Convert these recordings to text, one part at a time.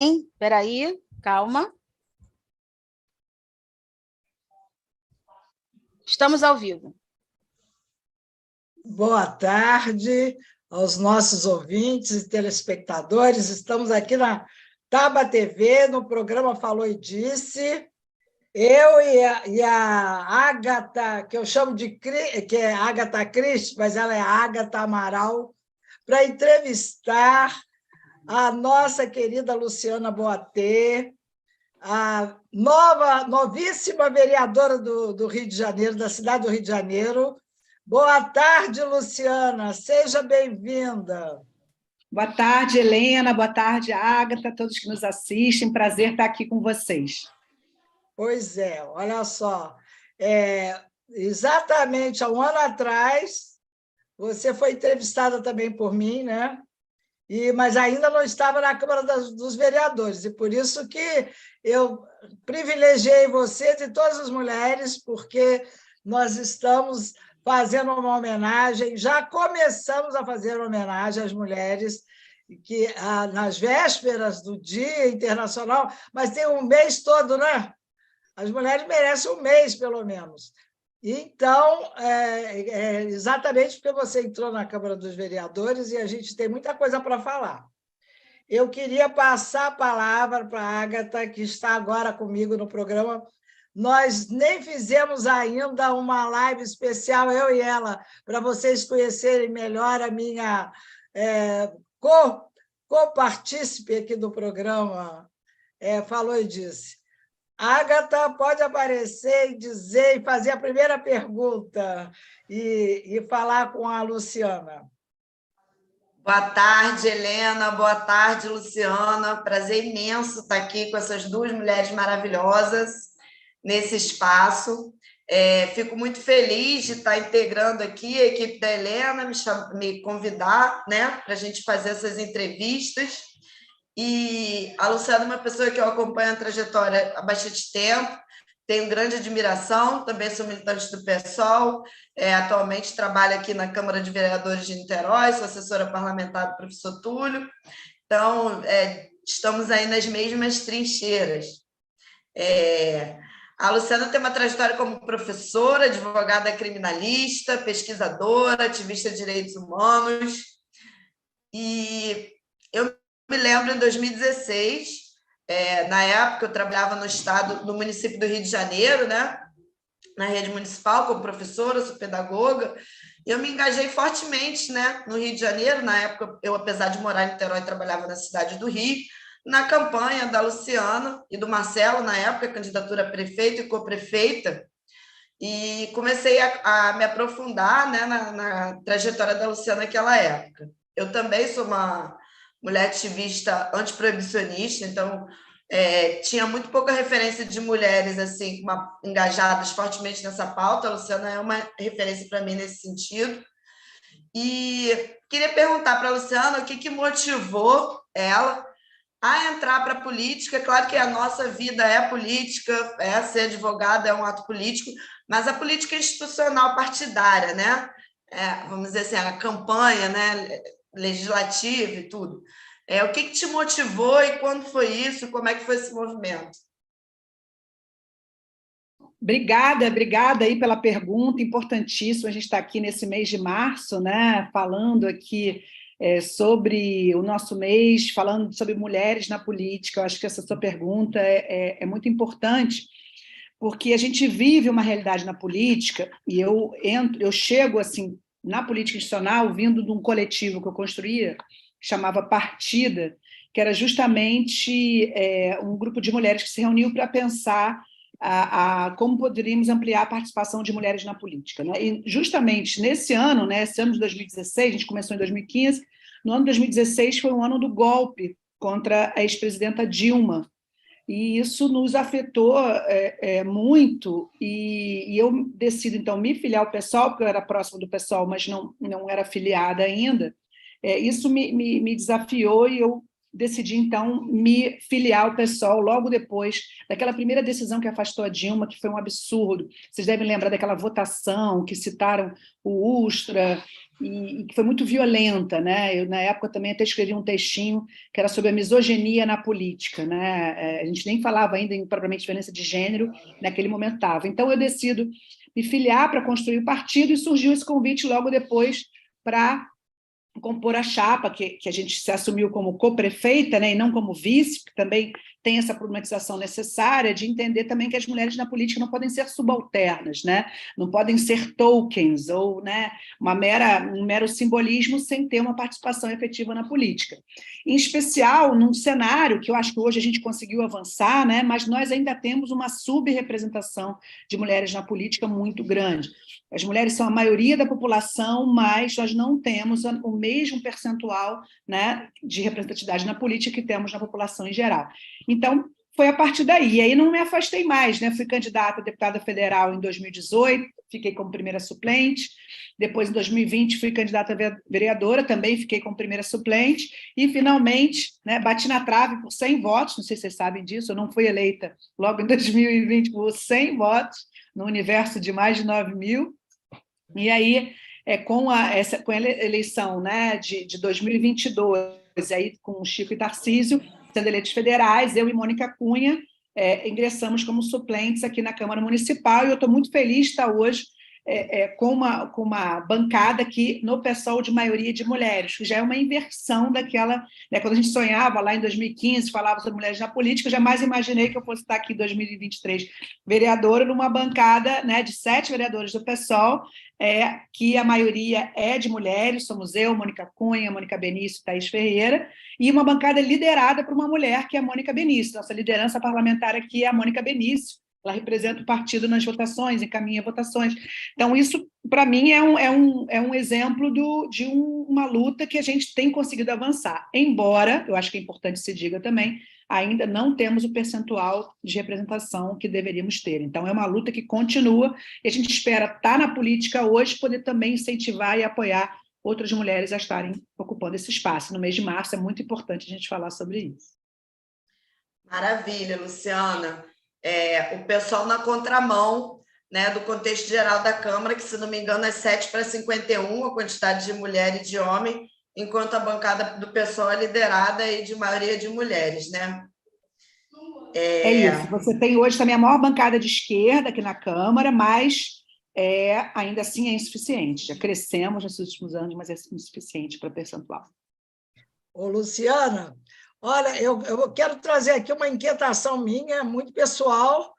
Espera aí, calma. Estamos ao vivo. Boa tarde aos nossos ouvintes e telespectadores. Estamos aqui na Taba TV, no programa Falou e Disse. Eu e a Ágata, que eu chamo de que é Ágata Cristi, mas ela é Ágata Amaral, para entrevistar a nossa querida Luciana Boatê, a novíssima vereadora do Rio de Janeiro, da cidade do Rio de Janeiro. Boa tarde, Luciana, seja bem-vinda. Boa tarde, Helena, boa tarde, Ágata, todos que nos assistem, prazer estar aqui com vocês. Pois é, olha só, exatamente há um ano atrás, você foi entrevistada também por mim, né? Mas ainda não estava na Câmara dos Vereadores, e por isso que eu privilegiei você de todas as mulheres, porque nós estamos fazendo uma homenagem, já começamos a fazer uma homenagem às mulheres, que nas vésperas do Dia Internacional, mas tem um mês todo, né? As mulheres merecem um mês, pelo menos. Então, exatamente porque você entrou na Câmara dos Vereadores e a gente tem muita coisa para falar. Eu queria passar a palavra para a Ágata, que está agora comigo no programa. Nós nem fizemos ainda uma live especial, eu e ela, para vocês conhecerem melhor a minha co-partícipe aqui do programa, Falou e Disse. Ágata, pode aparecer e dizer, e fazer a primeira pergunta e falar com a Luciana. Boa tarde, Helena. Boa tarde, Luciana. Prazer imenso estar aqui com essas duas mulheres maravilhosas nesse espaço. Fico muito feliz de estar integrando aqui a equipe da Helena, me convidar, né, para a gente fazer essas entrevistas. E a Luciana é uma pessoa que eu acompanho a trajetória há bastante tempo, tenho grande admiração, também sou militante do PSOL, atualmente trabalho aqui na Câmara de Vereadores de Niterói, sou assessora parlamentar do professor Túlio, então estamos aí nas mesmas trincheiras. A Luciana tem uma trajetória como professora, advogada criminalista, pesquisadora, ativista de direitos humanos, e eu me lembro, em 2016, na época eu trabalhava no município do Rio de Janeiro, né, na rede municipal, como professora, sou pedagoga, e eu me engajei fortemente, né, no Rio de Janeiro. Na época, eu, apesar de morar em Niterói, trabalhava na cidade do Rio, na campanha da Luciana e do Marcelo, na época, candidatura a prefeito e coprefeita, e comecei a me aprofundar, né, na trajetória da Luciana naquela época. Eu também sou uma mulher ativista antiproibicionista, então tinha muito pouca referência de mulheres assim engajadas fortemente nessa pauta. A Luciana é uma referência para mim nesse sentido. E queria perguntar para a Luciana o que motivou ela a entrar para a política. Claro que a nossa vida é política, ser advogada é um ato político, mas a política institucional partidária, né? Vamos dizer assim, a campanha, né, legislativa e tudo. O que te motivou e quando foi isso? Como é que foi esse movimento? Obrigada aí pela pergunta, importantíssimo. A gente está aqui nesse mês de março, né, falando aqui sobre o nosso mês, falando sobre mulheres na política. Eu acho que essa sua pergunta é muito importante, porque a gente vive uma realidade na política, e eu chego assim na política institucional vindo de um coletivo que eu construía, que chamava Partida, que era justamente um grupo de mulheres que se reuniu para pensar como poderíamos ampliar a participação de mulheres na política, né? E justamente nesse ano, né, esse ano de 2016, a gente começou em 2015, no ano de 2016 foi um ano do golpe contra a ex-presidenta Dilma, e isso nos afetou muito, e eu decido, então, me filiar ao PSOL, porque eu era próxima do PSOL, mas não era filiada ainda. Isso me desafiou, e eu decidi, então, me filiar ao PSOL logo depois daquela primeira decisão que afastou a Dilma, que foi um absurdo. Vocês devem lembrar daquela votação que citaram o Ustra, e que foi muito violenta, né? Eu, na época, também até escrevi um textinho que era sobre a misoginia na política, né? A gente nem falava ainda em propriamente violência de gênero, naquele momento estava. Então, eu decido me filiar para construir o partido, e surgiu esse convite logo depois para compor a chapa, que a gente se assumiu como co-prefeita, né, e não como vice, que também tem essa problematização necessária de entender também que as mulheres na política não podem ser subalternas, né, não podem ser tokens, ou, né, um mero simbolismo sem ter uma participação efetiva na política. Em especial, num cenário que eu acho que hoje a gente conseguiu avançar, né, mas nós ainda temos uma subrepresentação de mulheres na política muito grande. As mulheres são a maioria da população, mas nós não temos o mesmo percentual, né, de representatividade na política que temos na população em geral. Então, foi a partir daí. E aí não me afastei mais, né? Fui candidata a deputada federal em 2018, fiquei como primeira suplente. Depois, em 2020, fui candidata a vereadora, também fiquei como primeira suplente. E, finalmente, né, bati na trave por 100 votos, não sei se vocês sabem disso, eu não fui eleita logo em 2020 por 100 votos, no universo de mais de 9 mil. E aí, com a eleição, né, de 2022, aí, com o Chico e Tarcísio sendo eleitos federais, eu e Mônica Cunha ingressamos como suplentes aqui na Câmara Municipal, e eu estou muito feliz de estar hoje com uma bancada aqui no PSOL de maioria de mulheres, que já é uma inversão daquela... Né, quando a gente sonhava lá em 2015, falava sobre mulheres na política, eu jamais imaginei que eu fosse estar aqui em 2023 vereadora, numa bancada, né, de 7 vereadores do PSOL, que a maioria é de mulheres, somos eu, Mônica Cunha, Mônica Benício e Thaís Ferreira, e uma bancada liderada por uma mulher, que é a Mônica Benício. Nossa liderança parlamentar aqui é a Mônica Benício, ela representa o partido nas votações, encaminha votações. Então, isso, para mim, é um exemplo de uma luta que a gente tem conseguido avançar. Embora, eu acho que é importante se diga também, ainda não temos o percentual de representação que deveríamos ter. Então, é uma luta que continua, e a gente espera estar na política hoje, poder também incentivar e apoiar outras mulheres a estarem ocupando esse espaço. No mês de março é muito importante a gente falar sobre isso. Maravilha, Luciana. O pessoal na contramão, né, do contexto geral da Câmara, que, se não me engano, é 7-51, a quantidade de mulher e de homem, enquanto a bancada do PSOL é liderada aí de maioria de mulheres, né? É isso. Você tem hoje também a maior bancada de esquerda aqui na Câmara, mas ainda assim é insuficiente. Já crescemos nesses últimos anos, mas é insuficiente para percentual. Ô, Luciana, olha, eu quero trazer aqui uma inquietação minha, muito pessoal,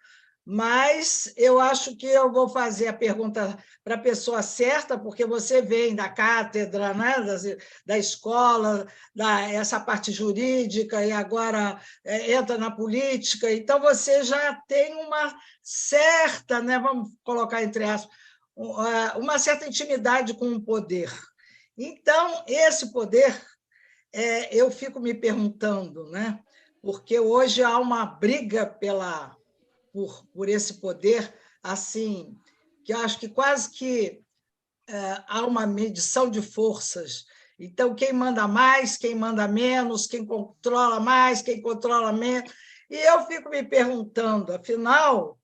mas eu acho que eu vou fazer a pergunta para a pessoa certa, porque você vem da cátedra, né, da escola, essa parte jurídica, e agora entra na política, então você já tem uma certa, né, vamos colocar entre aspas, uma certa intimidade com o poder. Então, esse poder, eu fico me perguntando, né, porque hoje há uma briga por esse poder, assim, que eu acho que quase que há uma medição de forças. Então, quem manda mais, quem manda menos, quem controla mais, quem controla menos. E eu fico me perguntando, afinal,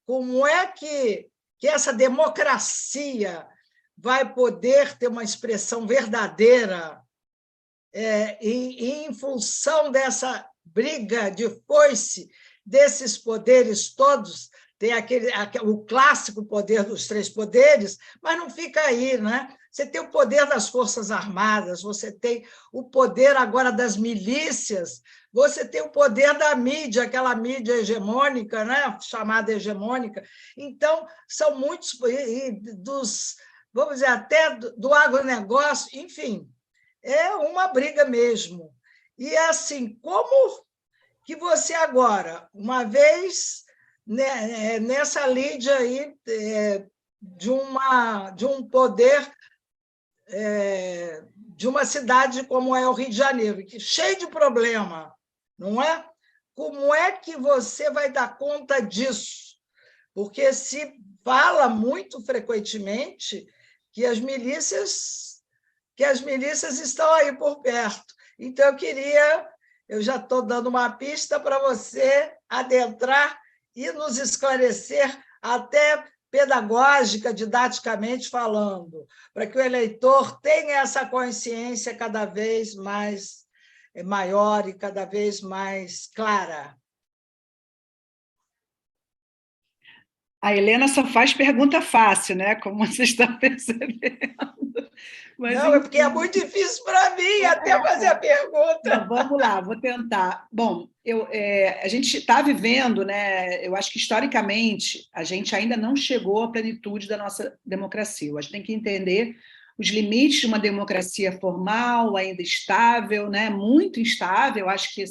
como é que essa democracia vai poder ter uma expressão verdadeira em função dessa briga de foice desses poderes todos? Tem o clássico poder dos 3 poderes, mas não fica aí, né? Você tem o poder das Forças Armadas, você tem o poder agora das milícias, você tem o poder da mídia, aquela mídia hegemônica, né? Chamada hegemônica. Então, são muitos, vamos dizer, até do agronegócio, enfim, é uma briga mesmo. E, assim, como que você agora, uma vez nessa lide aí de um poder de uma cidade como é o Rio de Janeiro, que cheio de problema, não é? Como é que você vai dar conta disso? Porque se fala muito frequentemente que as milícias estão aí por perto. Então, eu já estou dando uma pista para você adentrar e nos esclarecer, até pedagógica, didaticamente falando, para que o eleitor tenha essa consciência cada vez mais maior e cada vez mais clara? A Helena só faz pergunta fácil, né? Como você está percebendo. Mas, não, é porque é muito difícil para mim até fazer a pergunta. Não, vamos lá, vou tentar. Bom, a gente está vivendo, né? Eu acho que, historicamente, a gente ainda não chegou à plenitude da nossa democracia. A gente tem que entender os limites de uma democracia formal, ainda estável, né? Muito instável. Eu acho que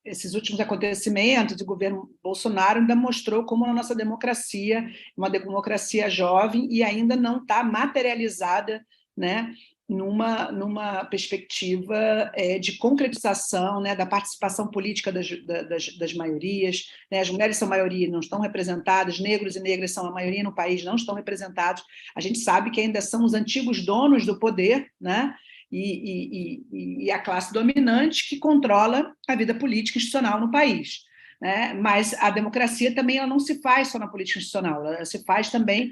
esses últimos acontecimentos do governo Bolsonaro ainda mostrou como a nossa democracia, uma democracia jovem e ainda não está materializada, né, numa perspectiva de concretização, né, da participação política das maiorias, né, as mulheres são maioria, não estão representadas, negros e negras são a maioria no país, não estão representados, a gente sabe que ainda são os antigos donos do poder, né, e a classe dominante que controla a vida política institucional no país. Né? Mas a democracia também ela não se faz só na política institucional, ela se faz também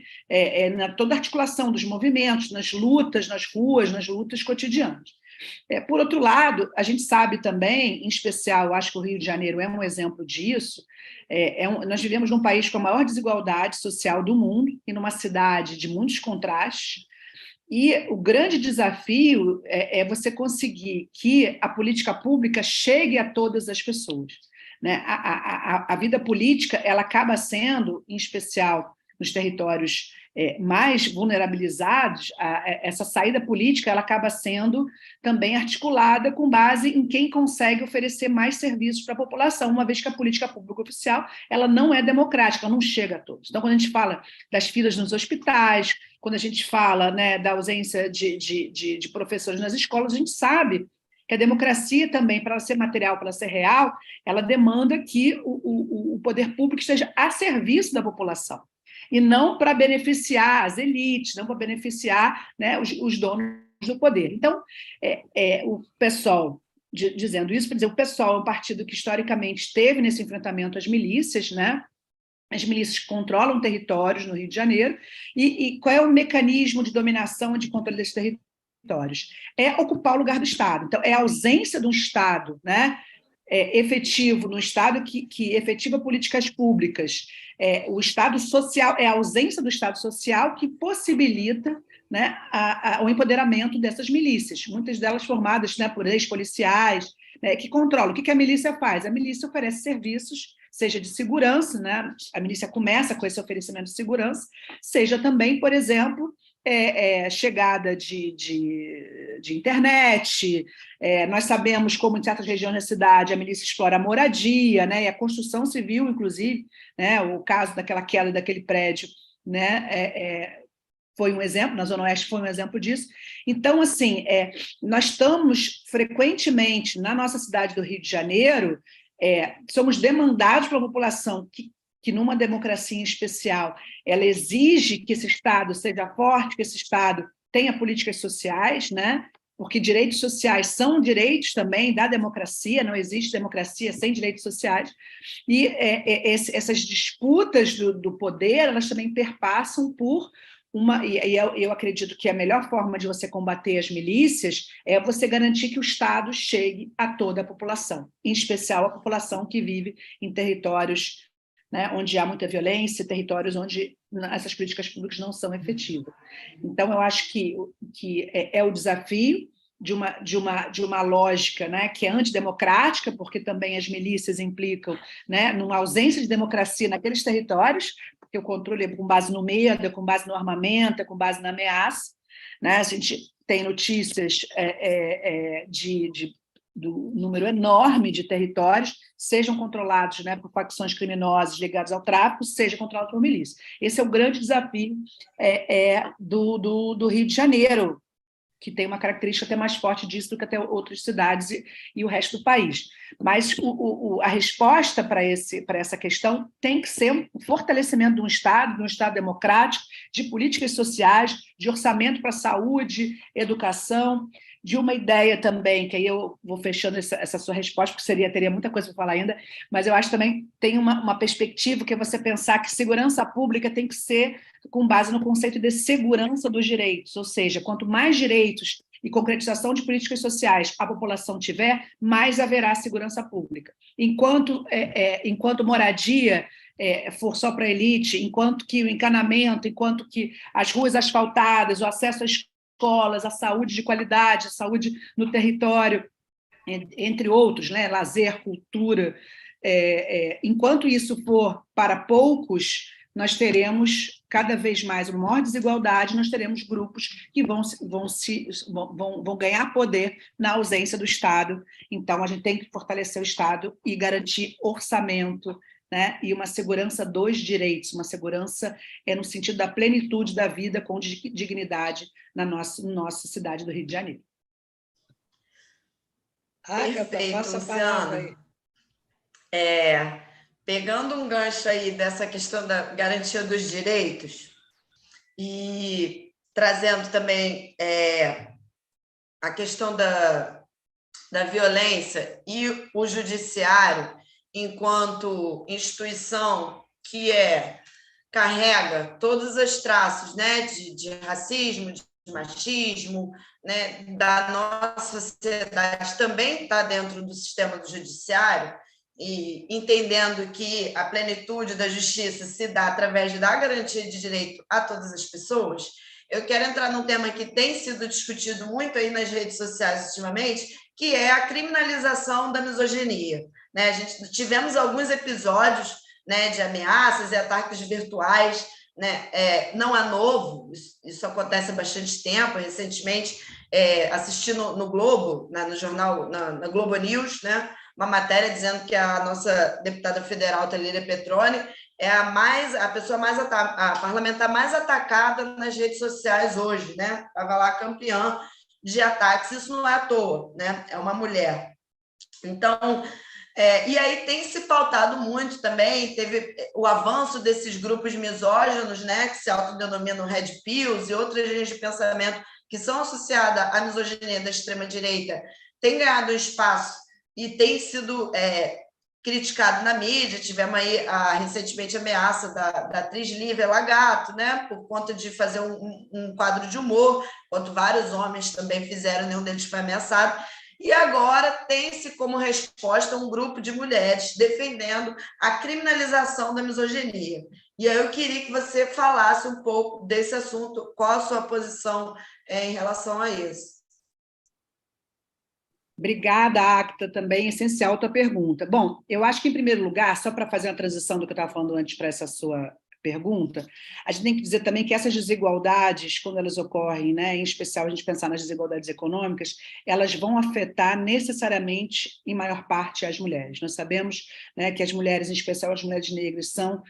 na toda a articulação dos movimentos, nas lutas, nas ruas, nas lutas cotidianas. Por outro lado, a gente sabe também, em especial, eu acho que o Rio de Janeiro é um exemplo disso, nós vivemos num país com a maior desigualdade social do mundo e numa cidade de muitos contrastes. E o grande desafio é você conseguir que a política pública chegue a todas as pessoas. Né? A vida política ela acaba sendo, em especial nos territórios mais vulnerabilizados, essa saída política ela acaba sendo também articulada com base em quem consegue oferecer mais serviços para a população, uma vez que a política pública oficial ela não é democrática, ela não chega a todos. Então, quando a gente fala das filas nos hospitais, quando a gente fala, né, da ausência de professores nas escolas, a gente sabe que a democracia também, para ela ser material, para ela ser real, ela demanda que o poder público esteja a serviço da população, e não para beneficiar as elites, não para beneficiar, né, os donos do poder. Então, o PSOL, dizendo isso, para dizer, o PSOL é um partido que historicamente esteve nesse enfrentamento às milícias, né? As milícias controlam territórios no Rio de Janeiro, e qual é o mecanismo de dominação e de controle desses territórios? É ocupar o lugar do Estado. Então, é a ausência de um Estado, né, efetivo, no Estado que efetiva políticas públicas. O Estado social, é a ausência do Estado social que possibilita, né, o empoderamento dessas milícias, muitas delas formadas, né, por ex-policiais, né, que controlam. O que a milícia faz? A milícia oferece serviços, seja de segurança, né? A milícia começa com esse oferecimento de segurança, seja também, por exemplo, chegada de internet. Nós sabemos como, em certas regiões da cidade, a milícia explora a moradia, né? E a construção civil, inclusive, né? O caso daquela queda daquele prédio, né? Foi um exemplo, na Zona Oeste foi um exemplo disso. Então, assim, nós estamos frequentemente, na nossa cidade do Rio de Janeiro, somos demandados pela população que numa democracia em especial, ela exige que esse Estado seja forte, que esse Estado tenha políticas sociais, né? Porque direitos sociais são direitos também da democracia, não existe democracia sem direitos sociais, e essas disputas do poder, elas também perpassam por eu acredito que a melhor forma de você combater as milícias é você garantir que o Estado chegue a toda a população, em especial a população que vive em territórios, né, onde há muita violência, territórios onde essas políticas públicas não são efetivas. Então, eu acho que é o desafio de uma lógica, né, que é antidemocrática, porque também as milícias implicam, né, numa ausência de democracia naqueles territórios, porque o controle é com base no medo, é com base no armamento, é com base na ameaça. Né? A gente tem notícias do número enorme de territórios, sejam controlados, né, por facções criminosas ligadas ao tráfico, seja controlados por milícia. Esse é o grande desafio do Rio de Janeiro, que tem uma característica até mais forte disso do que até outras cidades e o resto do país. Mas a resposta para essa questão tem que ser o fortalecimento de um Estado democrático, de políticas sociais, de orçamento para saúde, educação, de uma ideia também, que aí eu vou fechando essa sua resposta, porque teria muita coisa para falar ainda, mas eu acho que também tem uma perspectiva que é você pensar que segurança pública tem que ser com base no conceito de segurança dos direitos, ou seja, quanto mais direitos e concretização de políticas sociais a população tiver, mais haverá segurança pública. Enquanto moradia for só para a elite, enquanto que o encanamento, enquanto que as ruas asfaltadas, o acesso às escolas, a saúde de qualidade, a saúde no território, entre outros, né, lazer, cultura, enquanto isso for para poucos, nós teremos cada vez mais uma maior desigualdade, nós teremos grupos que vão ganhar poder na ausência do Estado. Então, a gente tem que fortalecer o Estado e garantir orçamento, né, e uma segurança dos direitos, uma segurança no sentido da plenitude da vida com dignidade na nossa cidade do Rio de Janeiro. Perfeito, passa a palavra aí. Pegando um gancho aí dessa questão da garantia dos direitos e trazendo também a questão da violência e o judiciário enquanto instituição que carrega todos os traços, né, de racismo, de machismo, né, da nossa sociedade, também está dentro do sistema do judiciário, e entendendo que a plenitude da justiça se dá através da garantia de direito a todas as pessoas, eu quero entrar num tema que tem sido discutido muito aí nas redes sociais ultimamente, que é a criminalização da misoginia. Né? Tivemos alguns episódios, né, de ameaças e ataques virtuais, né? Não é novo, isso acontece há bastante tempo. Recentemente, assisti no Globo, no jornal, na Globo News, né, uma matéria dizendo que a nossa deputada federal, Talíria Petroni, é a parlamentar mais atacada nas redes sociais hoje, né? Estava lá campeã de ataques, isso não é à toa, né? É uma mulher. Então, e aí tem se pautado muito também, teve o avanço desses grupos misóginos, né, que se autodenominam Red Pills e outras linhas de pensamento que são associadas à misoginia da extrema-direita, tem ganhado espaço e tem sido criticado na mídia. Tivemos aí recentemente a ameaça da atriz Lívia Lagato, né, por conta de fazer um quadro de humor, enquanto vários homens também fizeram, nenhum deles foi ameaçado. E agora tem-se como resposta um grupo de mulheres defendendo a criminalização da misoginia. E aí eu queria que você falasse um pouco desse assunto, qual a sua posição em relação a isso. Obrigada, Acta, também essencial a tua pergunta. Bom, eu acho que, em primeiro lugar, só para fazer a transição do que eu estava falando antes para essa sua pergunta, a gente tem que dizer também que essas desigualdades, quando elas ocorrem, né, em especial a gente pensar nas desigualdades econômicas, elas vão afetar necessariamente, em maior parte, as mulheres. Nós sabemos, né, que as mulheres, em especial as mulheres negras, são,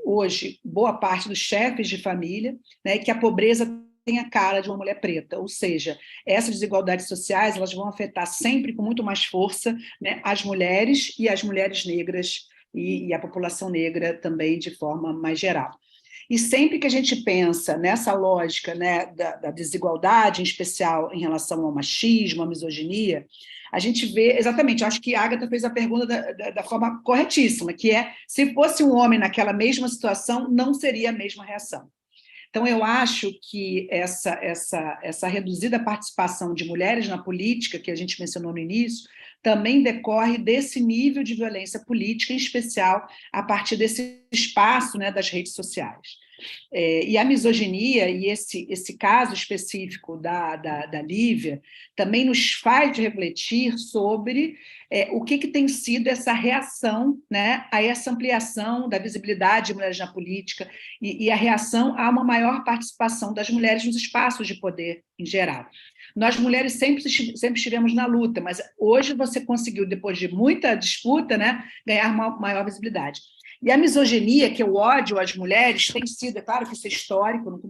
hoje, boa parte dos chefes de família, né, e que a pobreza tem a cara de uma mulher preta, ou seja, essas desigualdades sociais elas vão afetar sempre com muito mais força, né, as mulheres e as mulheres negras e a população negra também de forma mais geral. E sempre que a gente pensa nessa lógica, né, da desigualdade, em especial em relação ao machismo, à misoginia, a gente vê, exatamente, acho que a Agatha fez a pergunta da forma corretíssima, que se fosse um homem naquela mesma situação, não seria a mesma reação. Então, eu acho que essa reduzida participação de mulheres na política, que a gente mencionou no início, também decorre desse nível de violência política, em especial a partir desse espaço, né, das redes sociais. E a misoginia, e esse caso específico da Lívia, também nos faz refletir sobre o que tem sido essa reação, né, a essa ampliação da visibilidade de mulheres na política e a reação a uma maior participação das mulheres nos espaços de poder em geral. Nós, mulheres, sempre estivemos na luta, mas hoje você conseguiu, depois de muita disputa, né, ganhar uma maior visibilidade. E a misoginia, que é o ódio às mulheres, tem sido, é claro que isso é histórico, não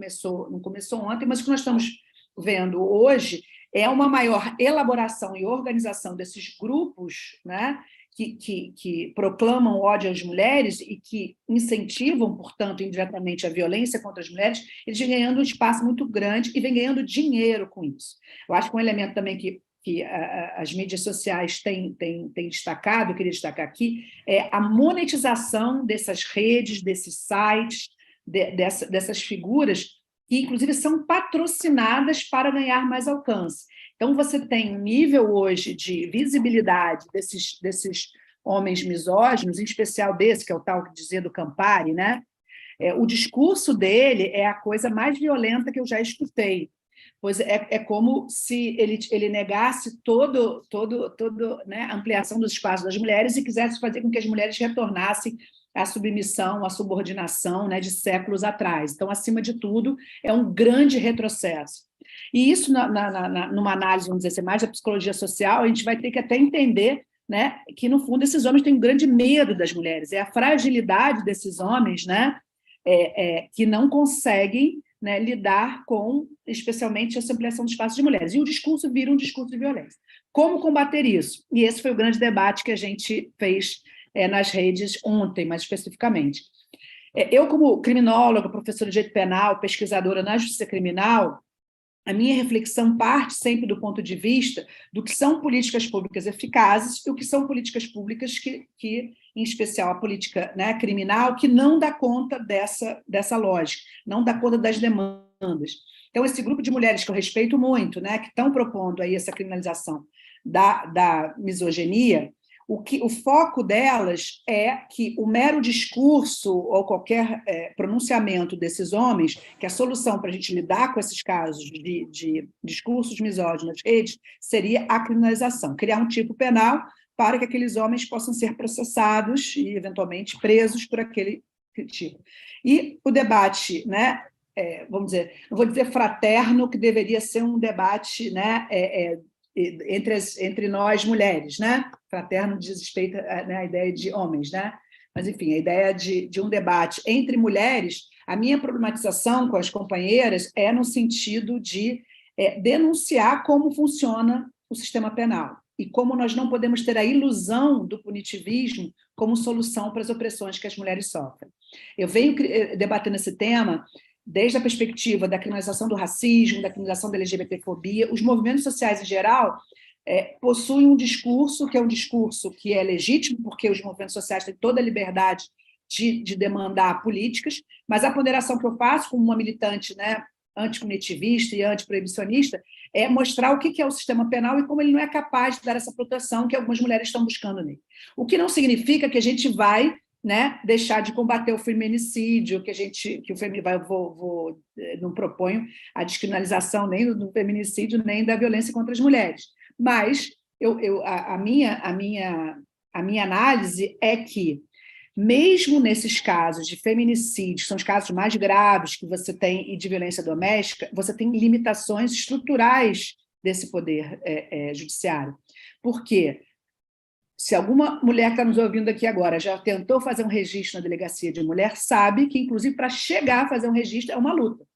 começou ontem, mas o que nós estamos vendo hoje é uma maior elaboração e organização desses grupos, né, que proclamam ódio às mulheres e que incentivam, portanto, indiretamente a violência contra as mulheres, eles vêm ganhando um espaço muito grande e vêm ganhando dinheiro com isso. Eu acho que um elemento também que as mídias sociais têm destacado, eu queria destacar aqui, é a monetização dessas redes, desses sites, dessas figuras, que, inclusive, são patrocinadas para ganhar mais alcance. Então, você tem um nível hoje de visibilidade desses homens misóginos, em especial desse, que é o tal que dizia do Campari, né? O discurso dele é a coisa mais violenta que eu já escutei, pois é como se ele negasse toda né, a ampliação dos espaços das mulheres e quisesse fazer com que as mulheres retornassem à submissão, à subordinação, né, de séculos atrás. Então, acima de tudo, é um grande retrocesso. E isso, numa análise, vamos dizer assim, mais da psicologia social, a gente vai ter que até entender, né, que, no fundo, esses homens têm um grande medo das mulheres, é a fragilidade desses homens, né, que não conseguem, né, lidar com, especialmente, essa ampliação do espaço de mulheres. E o discurso vira um discurso de violência. Como combater isso? E esse foi o grande debate que a gente fez nas redes ontem, mais especificamente. Eu, como criminóloga, professora de direito penal, pesquisadora na justiça criminal, a minha reflexão parte sempre do ponto de vista do que são políticas públicas eficazes e o que são políticas públicas que em especial a política, né, criminal, que não dá conta dessa lógica, não dá conta das demandas. Então, esse grupo de mulheres que eu respeito muito, né, que estão propondo aí essa criminalização da misoginia, o foco delas é que o mero discurso ou qualquer pronunciamento desses homens, que a solução para a gente lidar com esses casos de discursos misóginos nas redes seria a criminalização, criar um tipo penal para que aqueles homens possam ser processados e, eventualmente, presos por aquele tipo. E o debate, né, vamos dizer, não vou dizer fraterno, que deveria ser um debate, né, entre nós mulheres, né? Fraterno diz respeito, né, à ideia de homens, né? Mas, enfim, a ideia de um debate entre mulheres, a minha problematização com as companheiras é no sentido de denunciar como funciona o sistema penal e como nós não podemos ter a ilusão do punitivismo como solução para as opressões que as mulheres sofrem. Eu venho debatendo esse tema desde a perspectiva da criminalização do racismo, da criminalização da LGBTfobia. Os movimentos sociais, em geral, possuem um discurso que é legítimo, porque os movimentos sociais têm toda a liberdade de demandar políticas, mas a ponderação que eu faço como uma militante, né, anticomunitivista e antiproibicionista é mostrar o que é o sistema penal e como ele não é capaz de dar essa proteção que algumas mulheres estão buscando nele. O que não significa que a gente vai, né, deixar de combater o feminicídio, não proponho a descriminalização nem do feminicídio, nem da violência contra as mulheres. Mas a minha análise é que, mesmo nesses casos de feminicídio, que são os casos mais graves que você tem, e de violência doméstica, você tem limitações estruturais desse poder judiciário. Por quê? Se alguma mulher que está nos ouvindo aqui agora já tentou fazer um registro na delegacia de mulher, sabe que, inclusive, para chegar a fazer um registro é uma luta.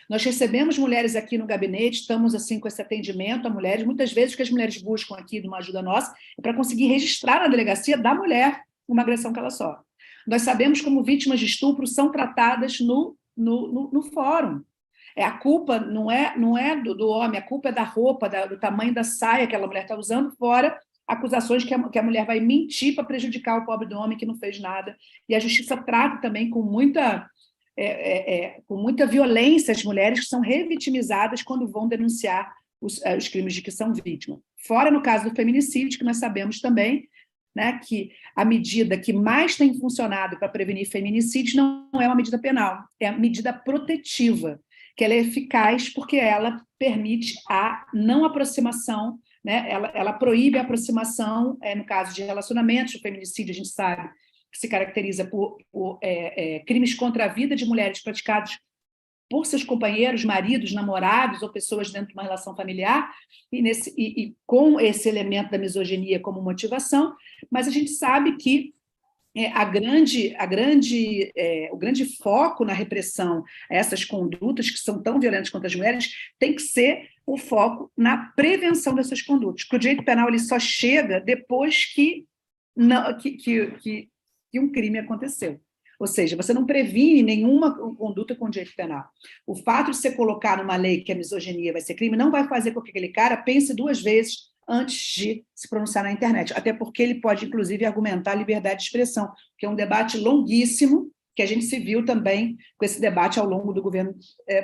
Nós recebemos mulheres aqui no gabinete, estamos assim com esse atendimento a mulheres. Muitas vezes o que as mulheres buscam aqui de uma ajuda nossa é para conseguir registrar na delegacia da mulher uma agressão que ela sofre. Nós sabemos como vítimas de estupro são tratadas no fórum. A culpa não é do homem, a culpa é da roupa, do tamanho da saia que aquela mulher está usando, fora acusações que a mulher vai mentir para prejudicar o pobre do homem que não fez nada. E a justiça trata também com muita violência as mulheres que são revitimizadas quando vão denunciar os crimes de que são vítimas. Fora no caso do feminicídio, que nós sabemos também, né, que a medida que mais tem funcionado para prevenir feminicídios não é uma medida penal, é a medida protetiva, que ela é eficaz porque ela permite a não aproximação, né, ela proíbe a aproximação, no caso de relacionamentos. O feminicídio, a gente sabe, que se caracteriza por crimes contra a vida de mulheres praticados por seus companheiros, maridos, namorados ou pessoas dentro de uma relação familiar, e com esse elemento da misoginia como motivação, mas a gente sabe que o grande foco na repressão a essas condutas que são tão violentas contra as mulheres tem que ser o foco na prevenção dessas condutas, porque o direito penal ele só chega depois que um crime aconteceu. Ou seja, você não previne nenhuma conduta com direito penal. O fato de você colocar numa lei que a misoginia vai ser crime não vai fazer com que aquele cara pense 2 vezes antes de se pronunciar na internet, até porque ele pode, inclusive, argumentar a liberdade de expressão, que é um debate longuíssimo, que a gente se viu também com esse debate ao longo do governo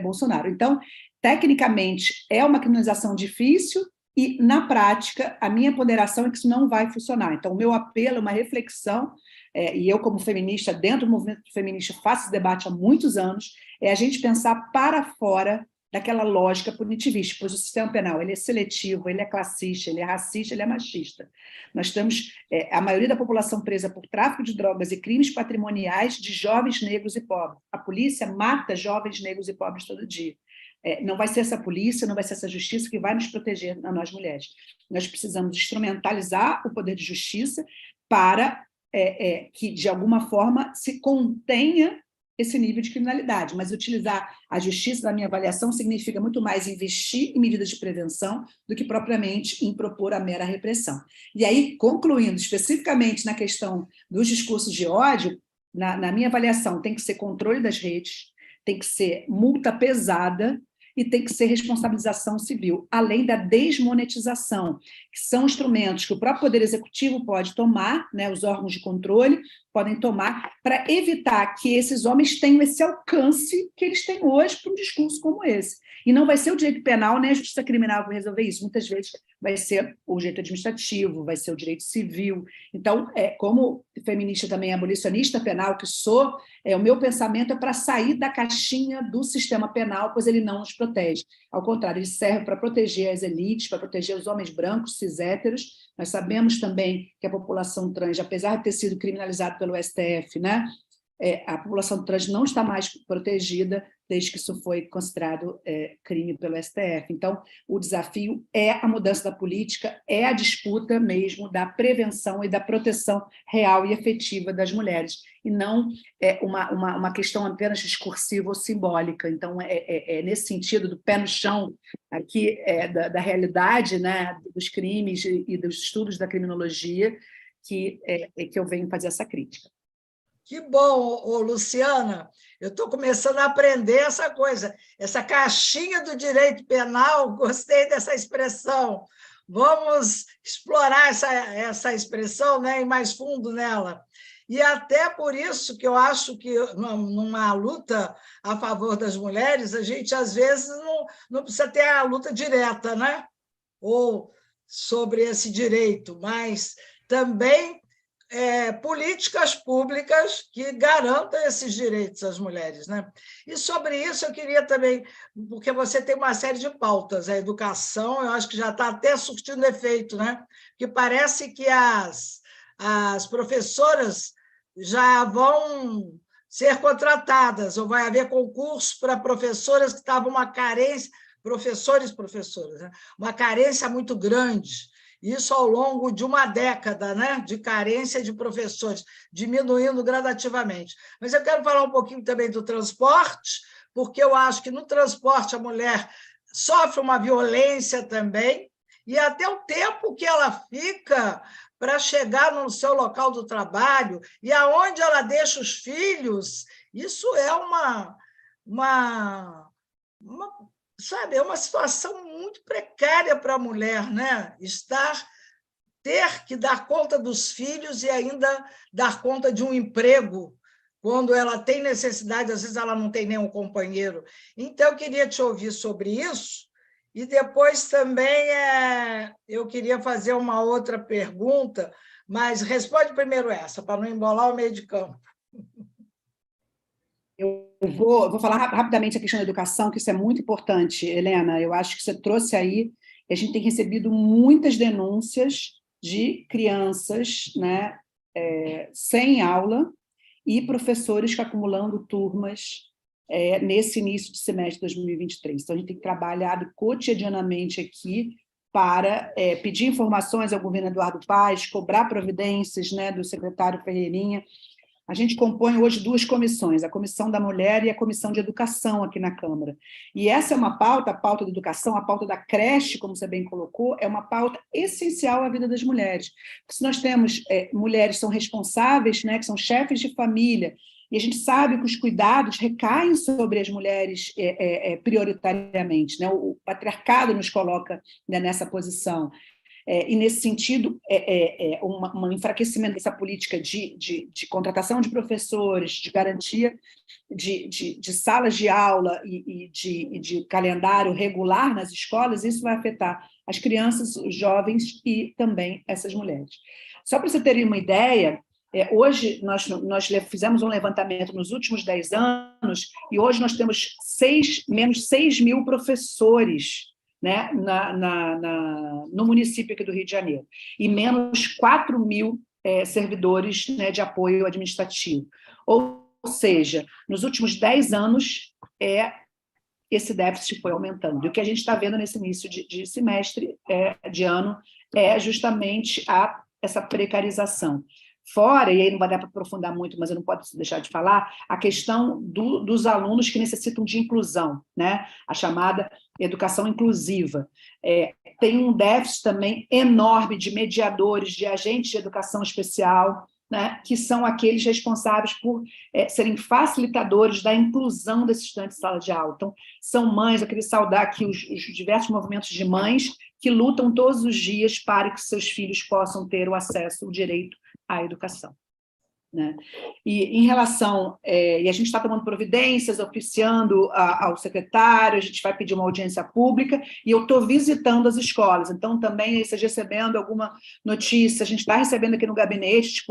Bolsonaro. Então, tecnicamente, é uma criminalização difícil e, na prática, a minha ponderação é que isso não vai funcionar. Então, o meu apelo é uma reflexão, e eu, como feminista, dentro do movimento feminista, faço esse debate há muitos anos, é a gente pensar para fora daquela lógica punitivista, pois o sistema penal ele é seletivo, ele é classista, ele é racista, ele é machista. Nós temos a maioria da população presa por tráfico de drogas e crimes patrimoniais de jovens negros e pobres. A polícia mata jovens negros e pobres todo dia. Não vai ser essa polícia, não vai ser essa justiça que vai nos proteger a nós mulheres. Nós precisamos instrumentalizar o poder de justiça para que, de alguma forma, se contenha esse nível de criminalidade, mas utilizar a justiça, na minha avaliação, significa muito mais investir em medidas de prevenção do que propriamente em propor a mera repressão. E aí, concluindo, especificamente na questão dos discursos de ódio, na minha avaliação, tem que ser controle das redes, tem que ser multa pesada e tem que ser responsabilização civil, além da desmonetização, que são instrumentos que o próprio Poder Executivo pode tomar, né, os órgãos de controle podem tomar, para evitar que esses homens tenham esse alcance que eles têm hoje para um discurso como esse. E não vai ser o direito penal nem a justiça criminal que vai resolver isso, muitas vezes vai ser o direito administrativo, vai ser o direito civil. Então, como feminista também abolicionista penal que sou, o meu pensamento é para sair da caixinha do sistema penal, pois ele não nos protege. Ao contrário, ele serve para proteger as elites, para proteger os homens brancos, cis héteros. Nós sabemos também que a população trans, apesar de ter sido criminalizada pelo STF, né, a população trans não está mais protegida desde que isso foi considerado crime pelo STF. Então, o desafio é a mudança da política, é a disputa mesmo da prevenção e da proteção real e efetiva das mulheres, e não uma questão apenas discursiva ou simbólica. Então, nesse sentido do pé no chão, aqui da realidade, né, dos crimes e dos estudos da criminologia, que eu venho fazer essa crítica. Que bom, Luciana. Eu estou começando a aprender essa coisa, essa caixinha do direito penal, gostei dessa expressão. Vamos explorar essa expressão, né, ir mais fundo nela. E até por isso que eu acho que, numa luta a favor das mulheres, a gente, às vezes, não precisa ter a luta direta, né? Ou sobre esse direito, mas também políticas públicas que garantam esses direitos às mulheres, né? E sobre isso eu queria também, porque você tem uma série de pautas, a educação, eu acho que já está até surtindo efeito, né? Que parece que as professoras já vão ser contratadas, ou vai haver concurso para professoras que estavam uma carência, professores, né? Uma carência muito grande. Isso ao longo de uma década, né, de carência de professores, diminuindo gradativamente. Mas eu quero falar um pouquinho também do transporte, porque eu acho que no transporte a mulher sofre uma violência também, e até o tempo que ela fica para chegar no seu local do trabalho e aonde ela deixa os filhos, isso é sabe, é uma situação muito precária para a mulher, né? Ter que dar conta dos filhos e ainda dar conta de um emprego, quando ela tem necessidade, às vezes ela não tem nenhum companheiro. Então, eu queria te ouvir sobre isso, e depois também eu queria fazer uma outra pergunta, mas responde primeiro essa, para não embolar o meio de campo. Eu vou falar rapidamente a questão da educação, que isso é muito importante, Helena. Eu acho que você trouxe aí, a gente tem recebido muitas denúncias de crianças, né, sem aula e professores que acumulando turmas nesse início de semestre de 2023. Então, a gente tem trabalhado cotidianamente aqui para pedir informações ao governo Eduardo Paes, cobrar providências, né, do secretário Ferreirinha. A gente compõe hoje 2 comissões, a Comissão da Mulher e a Comissão de Educação aqui na Câmara. E essa é uma pauta, a pauta da educação, a pauta da creche, como você bem colocou, é uma pauta essencial à vida das mulheres. Porque se nós temos mulheres que são responsáveis, né, que são chefes de família, e a gente sabe que os cuidados recaem sobre as mulheres prioritariamente, né? O patriarcado nos coloca, né, nessa posição. E, nesse sentido, um enfraquecimento dessa política de contratação de professores, de garantia de salas de aula e de calendário regular nas escolas, isso vai afetar as crianças, os jovens e também essas mulheres. Só para você terem uma ideia, hoje nós fizemos um levantamento nos últimos 10 anos e hoje nós temos menos 6 mil professores, né, no município aqui do Rio de Janeiro, e menos 4 mil servidores, né, de apoio administrativo. Ou seja, nos últimos 10 anos, esse déficit foi aumentando. E o que a gente está vendo nesse início de semestre, de ano, é justamente essa precarização. Fora, e aí não vai dar para aprofundar muito, mas eu não posso deixar de falar, a questão dos alunos que necessitam de inclusão, né? A chamada educação inclusiva. Tem um déficit também enorme de mediadores, de agentes de educação especial, né? Que são aqueles responsáveis por serem facilitadores da inclusão desses estudantes em sala de aula. Então, são mães, eu queria saudar aqui os diversos movimentos de mães que lutam todos os dias para que seus filhos possam ter o acesso, o direito à educação, né? E em relação, e a gente está tomando providências, oficiando ao secretário, a gente vai pedir uma audiência pública, e eu estou visitando as escolas, então também, seja recebendo alguma notícia, a gente está recebendo aqui no gabinete,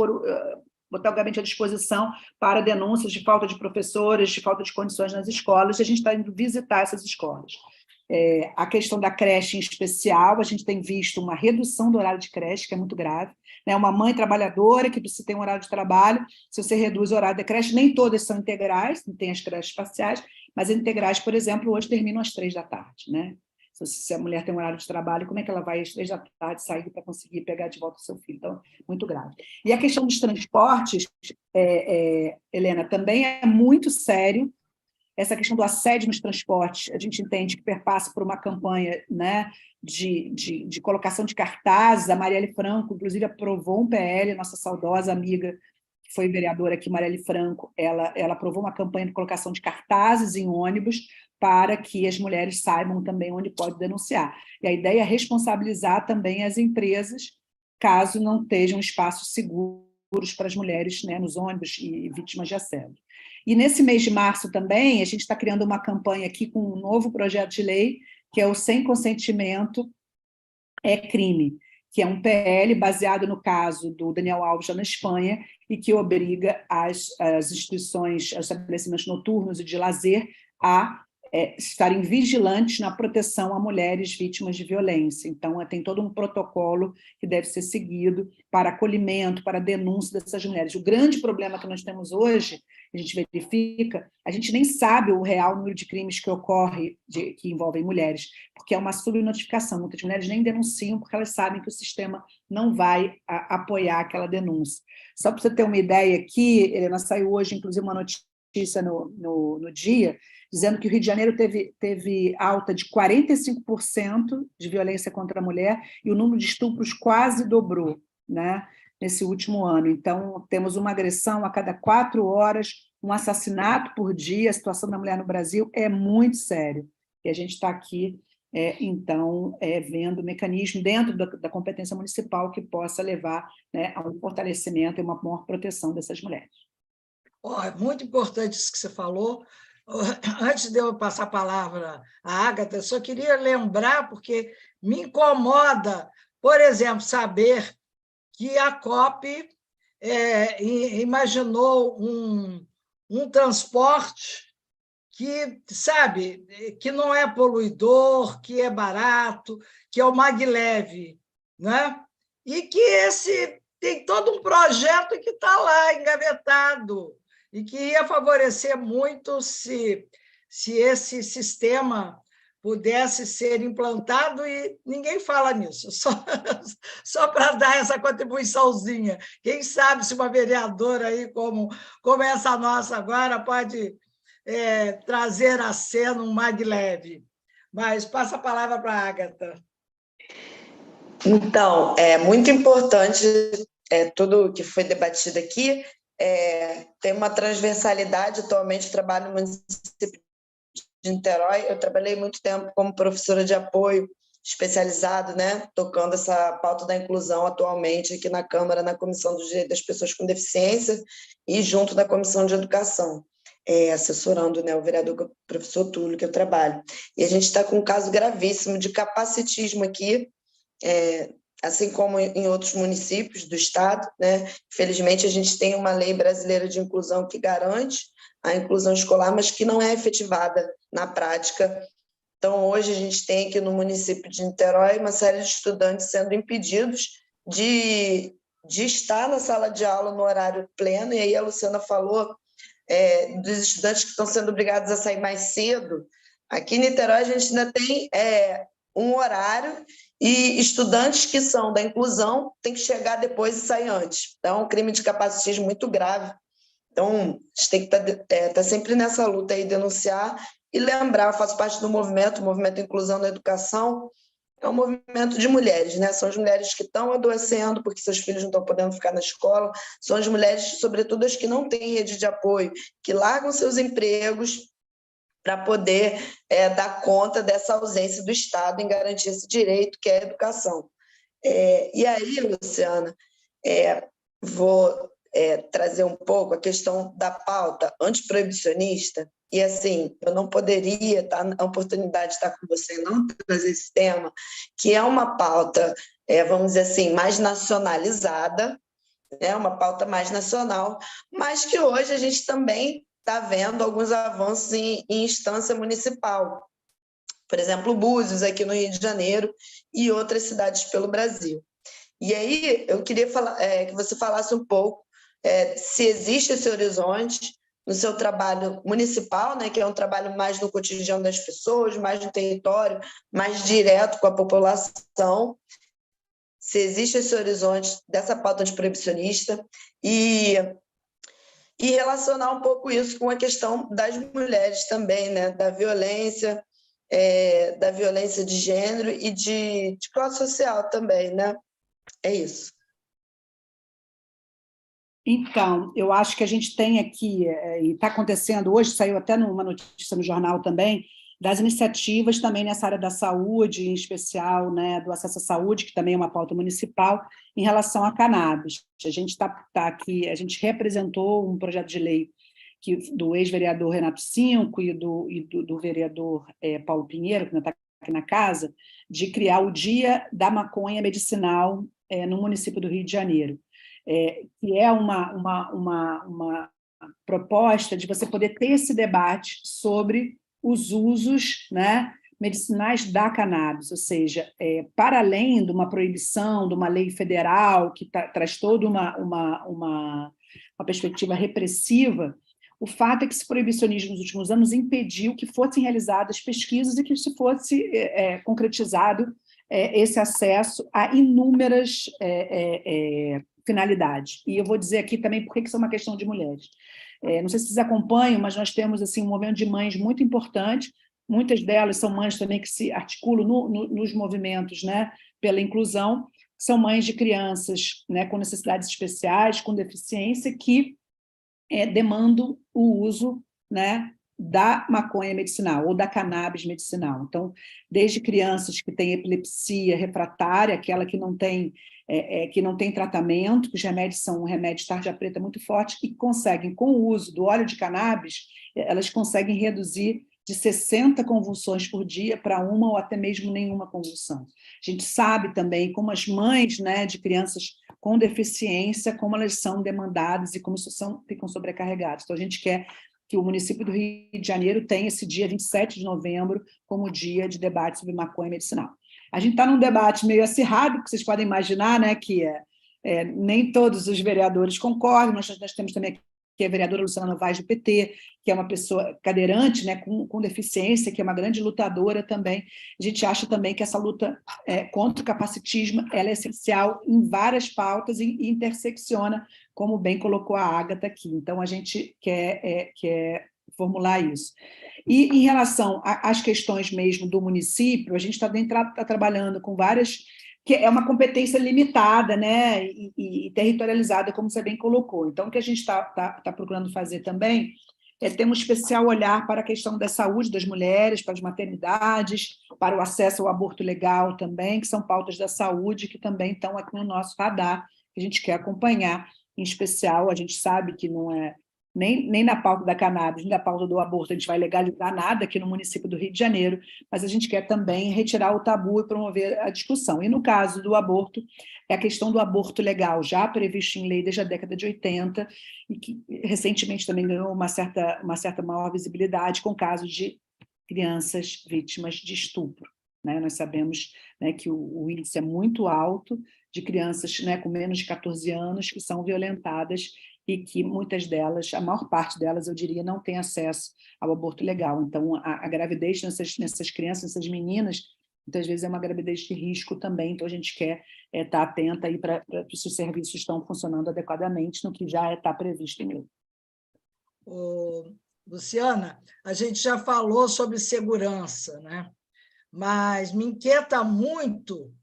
botar o gabinete à disposição para denúncias de falta de professores, de falta de condições nas escolas, e a gente está indo visitar essas escolas. A questão da creche em especial, a gente tem visto uma redução do horário de creche, que é muito grave, né? Uma mãe trabalhadora que precisa ter um horário de trabalho, se você reduz o horário da creche, nem todas são integrais, tem as creches parciais, mas integrais, por exemplo, hoje terminam às 3h, né? Se a mulher tem um horário de trabalho, como é que ela vai às 3h sair para conseguir pegar de volta o seu filho? Então, muito grave. E a questão dos transportes, Helena, também é muito sério. Essa questão do assédio nos transportes, a gente entende que perpassa por uma campanha, né, de colocação de cartazes. A Marielle Franco, inclusive, aprovou um PL, nossa saudosa amiga, que foi vereadora aqui, Marielle Franco, ela aprovou uma campanha de colocação de cartazes em ônibus para que as mulheres saibam também onde pode denunciar. E a ideia é responsabilizar também as empresas, caso não estejam espaços seguros para as mulheres, né, nos ônibus e vítimas de assédio. E nesse mês de março também, a gente está criando uma campanha aqui com um novo projeto de lei, que é o Sem Consentimento é Crime, que é um PL baseado no caso do Daniel Alves, na Espanha, e que obriga as instituições, os estabelecimentos noturnos e de lazer a estarem vigilantes na proteção a mulheres vítimas de violência. Então, tem todo um protocolo que deve ser seguido para acolhimento, para denúncia dessas mulheres. O grande problema que nós temos hoje, a gente verifica, a gente nem sabe o real número de crimes que ocorre, que envolvem mulheres, porque é uma subnotificação. Muitas mulheres nem denunciam porque elas sabem que o sistema não vai apoiar aquela denúncia. Só para você ter uma ideia aqui, Helena, saiu hoje, inclusive, uma notícia no Dia, dizendo que o Rio de Janeiro teve alta de 45% de violência contra a mulher e o número de estupros quase dobrou, né, nesse último ano. Então, temos uma agressão a cada 4 horas, um assassinato por dia. A situação da mulher no Brasil é muito séria. E a gente está aqui, então, vendo mecanismo dentro da competência municipal que possa levar, né, a um fortalecimento e uma maior proteção dessas mulheres. É muito importante isso que você falou. Antes de eu passar a palavra à Ágata, eu só queria lembrar, porque me incomoda, por exemplo, saber que a COP imaginou um transporte que, sabe, que não é poluidor, que é barato, que é o maglev, né? E que tem todo um projeto que está lá engavetado, e que ia favorecer muito se esse sistema pudesse ser implantado e ninguém fala nisso, só para dar essa contribuiçãozinha. Quem sabe se uma vereadora aí como essa nossa agora pode trazer à cena um maglev. Mas passa a palavra para a Ágata. Então, é muito importante tudo que foi debatido aqui. Tem uma transversalidade. Atualmente, eu trabalho no município de Niterói. Eu trabalhei muito tempo como professora de apoio especializado, né, tocando essa pauta da inclusão atualmente aqui na Câmara, na Comissão dos Direitos das Pessoas com Deficiência e junto na Comissão de Educação, assessorando, né, o vereador professor Túlio, que eu trabalho. E a gente está com um caso gravíssimo de capacitismo aqui, assim como em outros municípios do estado, né? Infelizmente, a gente tem uma lei brasileira de inclusão que garante a inclusão escolar, mas que não é efetivada na prática. Então, hoje, a gente tem aqui no município de Niterói uma série de estudantes sendo impedidos de estar na sala de aula no horário pleno, e aí a Luciana falou dos estudantes que estão sendo obrigados a sair mais cedo. Aqui em Niterói, a gente ainda tem um horário e estudantes que são da inclusão têm que chegar depois e sair antes. Então, é um crime de capacitismo muito grave. Então, a gente tem que estar sempre nessa luta aí, denunciar e lembrar. Eu faço parte do movimento, o Movimento Inclusão na Educação, é um movimento de mulheres, né? São as mulheres que estão adoecendo porque seus filhos não estão podendo ficar na escola, são as mulheres, sobretudo as que não têm rede de apoio, que largam seus empregos para poder dar conta dessa ausência do Estado em garantir esse direito, que é a educação. E aí, Luciana, vou trazer um pouco a questão da pauta antiproibicionista, e assim, eu não poderia estar na oportunidade de estar com você e não trazer esse tema, que é uma pauta, vamos dizer assim, mais nacionalizada, uma pauta mais nacional, mas que hoje a gente também está vendo alguns avanços em instância municipal. Por exemplo, Búzios, aqui no Rio de Janeiro, e outras cidades pelo Brasil. E aí, eu queria que você falasse um pouco se existe esse horizonte no seu trabalho municipal, né, que é um trabalho mais no cotidiano das pessoas, mais no território, mais direto com a população, se existe esse horizonte dessa pauta antiproibicionista e relacionar um pouco isso com a questão das mulheres também, né, da violência de gênero e de classe social também, né? É isso. Então, eu acho que a gente tem aqui, e está acontecendo hoje, saiu até numa notícia no jornal também, das iniciativas também nessa área da saúde, em especial, né, do acesso à saúde, que também é uma pauta municipal, em relação a cannabis. A gente está aqui, a gente representou um projeto de lei do ex-vereador Renato Cinco e do vereador Paulo Pinheiro, que não está aqui na casa, de criar o Dia da Maconha Medicinal no município do Rio de Janeiro. Que é uma proposta de você poder ter esse debate sobre os usos, né, medicinais da cannabis, ou seja, para além de uma proibição, de uma lei federal que traz toda uma perspectiva repressiva, o fato é que esse proibicionismo nos últimos anos impediu que fossem realizadas pesquisas e que se fosse concretizado esse acesso a inúmeras finalidades. E eu vou dizer aqui também por que isso é uma questão de mulheres. Não sei se vocês acompanham, mas nós temos assim, um movimento de mães muito importante, muitas delas são mães também que se articulam nos movimentos, né, pela inclusão, são mães de crianças, né, com necessidades especiais, com deficiência, que demandam o uso, né, da maconha medicinal ou da cannabis medicinal. Então, desde crianças que têm epilepsia refratária, aquela que não tem tratamento, que os remédios são um remédio tarja preta muito forte, e conseguem, com o uso do óleo de cannabis, elas conseguem reduzir de 60 convulsões por dia para uma ou até mesmo nenhuma convulsão. A gente sabe também como as mães, né, de crianças com deficiência, como elas são demandadas e como ficam sobrecarregadas. Então, a gente quer que o município do Rio de Janeiro tenha esse dia 27 de novembro como dia de debate sobre maconha medicinal. A gente está num debate meio acirrado, que vocês podem imaginar, né, que nem todos os vereadores concordam, nós temos também que é a vereadora Luciana Novaes, do PT, que é uma pessoa cadeirante, né, com deficiência, que é uma grande lutadora também. A gente acha também que essa luta contra o capacitismo ela é essencial em várias pautas e intersecciona, como bem colocou a Ágata aqui. Então, a gente quer formular isso. E, em relação às questões mesmo do município, a gente está trabalhando com várias... que é uma competência limitada, né, e territorializada, como você bem colocou. Então, o que a gente está procurando fazer também é ter um especial olhar para a questão da saúde das mulheres, para as maternidades, para o acesso ao aborto legal também, que são pautas da saúde que também estão aqui no nosso radar, que a gente quer acompanhar. Em especial, a gente sabe que não é nem na pauta da cannabis, nem na pauta do aborto, a gente vai legalizar nada aqui no município do Rio de Janeiro, mas a gente quer também retirar o tabu e promover a discussão. E no caso do aborto, é a questão do aborto legal, já previsto em lei desde a década de 80, e que recentemente também ganhou uma certa maior visibilidade com casos de crianças vítimas de estupro. Né? Nós sabemos, né, que o índice é muito alto de crianças, né, com menos de 14 anos que são violentadas e que muitas delas, a maior parte delas, eu diria, não tem acesso ao aborto legal. Então, a gravidez nessas crianças, nessas meninas, muitas vezes é uma gravidez de risco também, então a gente quer estar atenta aí para se os serviços estão funcionando adequadamente no que já está previsto em lei. Luciana, a gente já falou sobre segurança, né? Mas me inquieta muito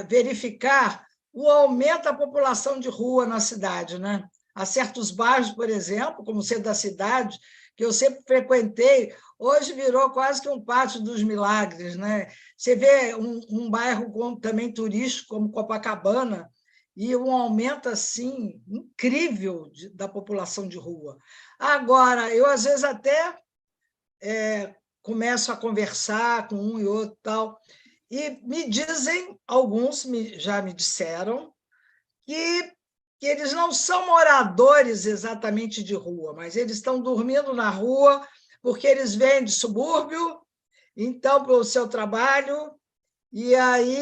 verificar o aumento da população de rua na cidade, né? Há certos bairros, por exemplo, como o centro da cidade, que eu sempre frequentei, hoje virou quase que um pátio dos milagres, né? Você vê um bairro também turístico, como Copacabana, e um aumento assim incrível da população de rua. Agora, eu, às vezes, até começo a conversar com um e outro tal, e me dizem, alguns já me disseram, que eles não são moradores exatamente de rua, mas eles estão dormindo na rua porque eles vêm de subúrbio, então, para o seu trabalho, e aí,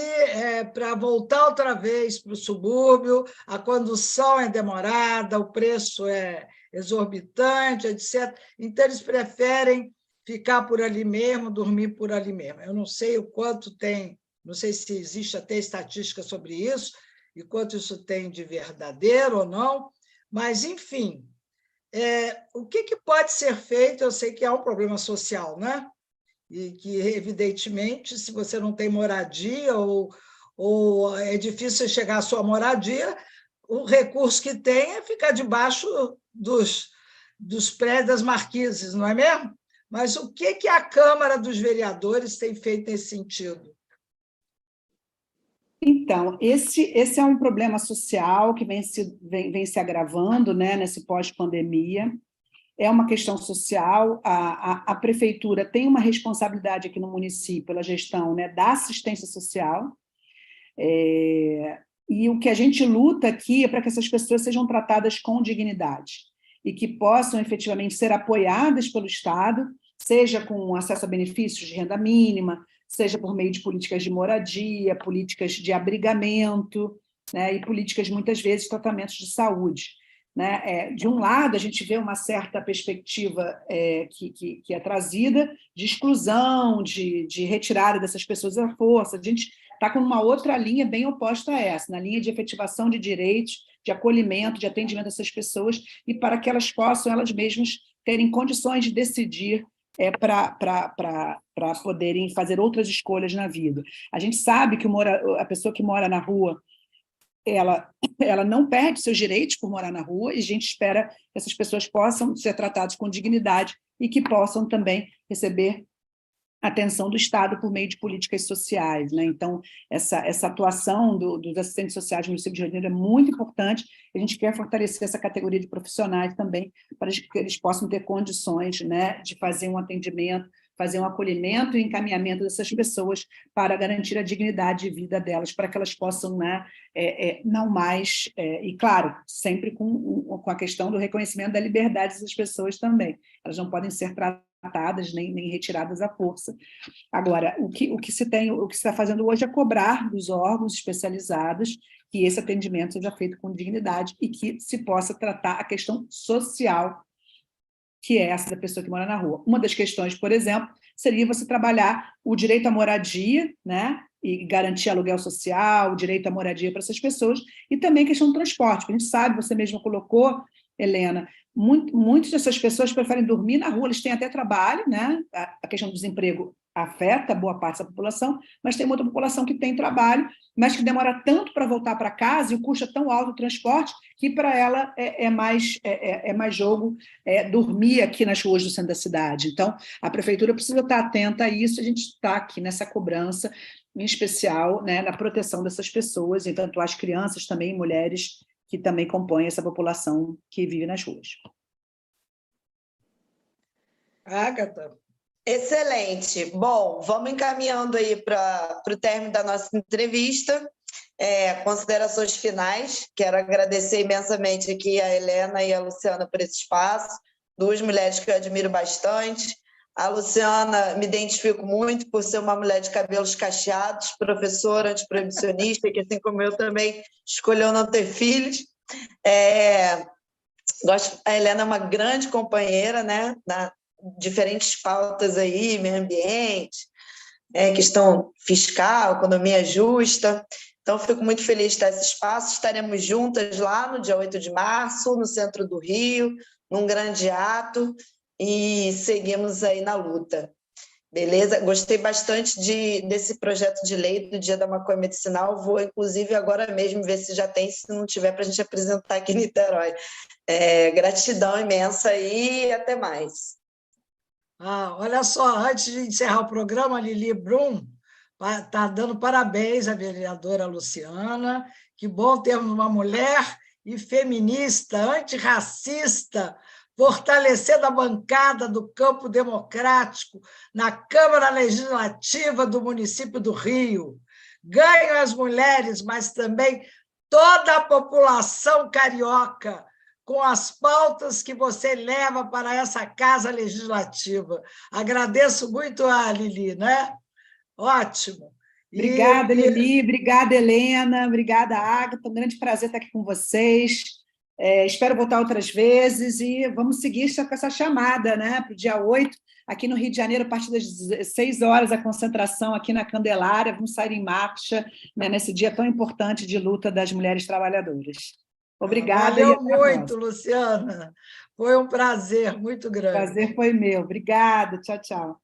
para voltar outra vez para o subúrbio, a condução é demorada, o preço é exorbitante, etc. Então, eles preferem ficar por ali mesmo, dormir por ali mesmo. Eu não sei o quanto tem, não sei se existe até estatística sobre isso, e quanto isso tem de verdadeiro ou não, mas, enfim, o que pode ser feito? Eu sei que é um problema social, né? E que, evidentemente, se você não tem moradia ou é difícil chegar à sua moradia, o recurso que tem é ficar debaixo dos prédios das marquises, não é mesmo? Mas o que a Câmara dos Vereadores tem feito nesse sentido? Então, esse é um problema social que vem se agravando, né, nesse pós-pandemia. É uma questão social, a prefeitura tem uma responsabilidade aqui no município pela gestão, né, da assistência social, e o que a gente luta aqui é para que essas pessoas sejam tratadas com dignidade e que possam efetivamente ser apoiadas pelo Estado, seja com acesso a benefícios de renda mínima, seja por meio de políticas de moradia, políticas de abrigamento, né, e políticas, muitas vezes, tratamentos de saúde. Né? De um lado, a gente vê uma certa perspectiva que é trazida de exclusão, de retirada dessas pessoas à força. A gente está com uma outra linha bem oposta a essa, na linha de efetivação de direitos, de acolhimento, de atendimento dessas pessoas, e para que elas possam, elas mesmas, terem condições de decidir para poderem fazer outras escolhas na vida. A gente sabe que a pessoa que mora na rua, ela não perde seus direitos por morar na rua, e a gente espera que essas pessoas possam ser tratadas com dignidade e que possam também receber atenção do Estado por meio de políticas sociais. Né? Então, essa atuação dos assistentes sociais do município de Rio de Janeiro é muito importante. A gente quer fortalecer essa categoria de profissionais também, para que eles possam ter condições, né, de fazer um atendimento fazer um acolhimento e encaminhamento dessas pessoas para garantir a dignidade de vida delas, para que elas possam, né, não mais, e claro, sempre com a questão do reconhecimento da liberdade dessas pessoas também. Elas não podem ser tratadas nem retiradas à força. Agora, o que se está fazendo hoje é cobrar dos órgãos especializados que esse atendimento seja feito com dignidade e que se possa tratar a questão social, que é essa da pessoa que mora na rua. Uma das questões, por exemplo, seria você trabalhar o direito à moradia, né, e garantir aluguel social, o direito à moradia para essas pessoas, e também a questão do transporte. A gente sabe, você mesma colocou, Helena, muitas dessas pessoas preferem dormir na rua, eles têm até trabalho, né? A questão do desemprego afeta boa parte da população, mas tem outra população que tem trabalho, mas que demora tanto para voltar para casa e o custo é tão alto do transporte que para ela é mais jogo dormir aqui nas ruas do centro da cidade. Então, a prefeitura precisa estar atenta a isso, a gente está aqui nessa cobrança, em especial, né, na proteção dessas pessoas, e tanto as crianças também, mulheres, que também compõem essa população que vive nas ruas. Ágata. Excelente. Bom, vamos encaminhando aí para o término da nossa entrevista. Considerações finais. Quero agradecer imensamente aqui a Helena e a Luciana por esse espaço, duas mulheres que eu admiro bastante. A Luciana, me identifico muito por ser uma mulher de cabelos cacheados, professora antiproibicionista, que assim como eu também escolheu não ter filhos. A Helena é uma grande companheira, né, na diferentes pautas aí, meio ambiente, questão fiscal, economia justa. Então, fico muito feliz de ter esse espaço. Estaremos juntas lá no dia 8 de março, no centro do Rio, num grande ato, e seguimos aí na luta. Beleza? Gostei bastante desse projeto de lei do Dia da Maconha Medicinal. Vou, inclusive, agora mesmo ver se já tem, se não tiver, para a gente apresentar aqui em Niterói. Gratidão imensa e até mais. Olha só, antes de encerrar o programa, a Lili Brum está dando parabéns à vereadora Luciana. Que bom termos uma mulher e feminista, antirracista, fortalecendo a bancada do campo democrático na Câmara Legislativa do município do Rio. Ganham as mulheres, mas também toda a população carioca, com as pautas que você leva para essa Casa Legislativa. Agradeço muito a Lili, né? Ótimo. Obrigada, Lili, obrigada, Helena, obrigada, Ágata, um grande prazer estar aqui com vocês. Espero voltar outras vezes e vamos seguir com essa chamada, né, para o dia 8, aqui no Rio de Janeiro, a partir das 16 horas, a concentração aqui na Candelária, vamos sair em marcha, né, nesse dia tão importante de luta das mulheres trabalhadoras. Obrigada. Valeu muito, Luciana. Foi um prazer muito grande. O prazer foi meu. Obrigada. Tchau, tchau.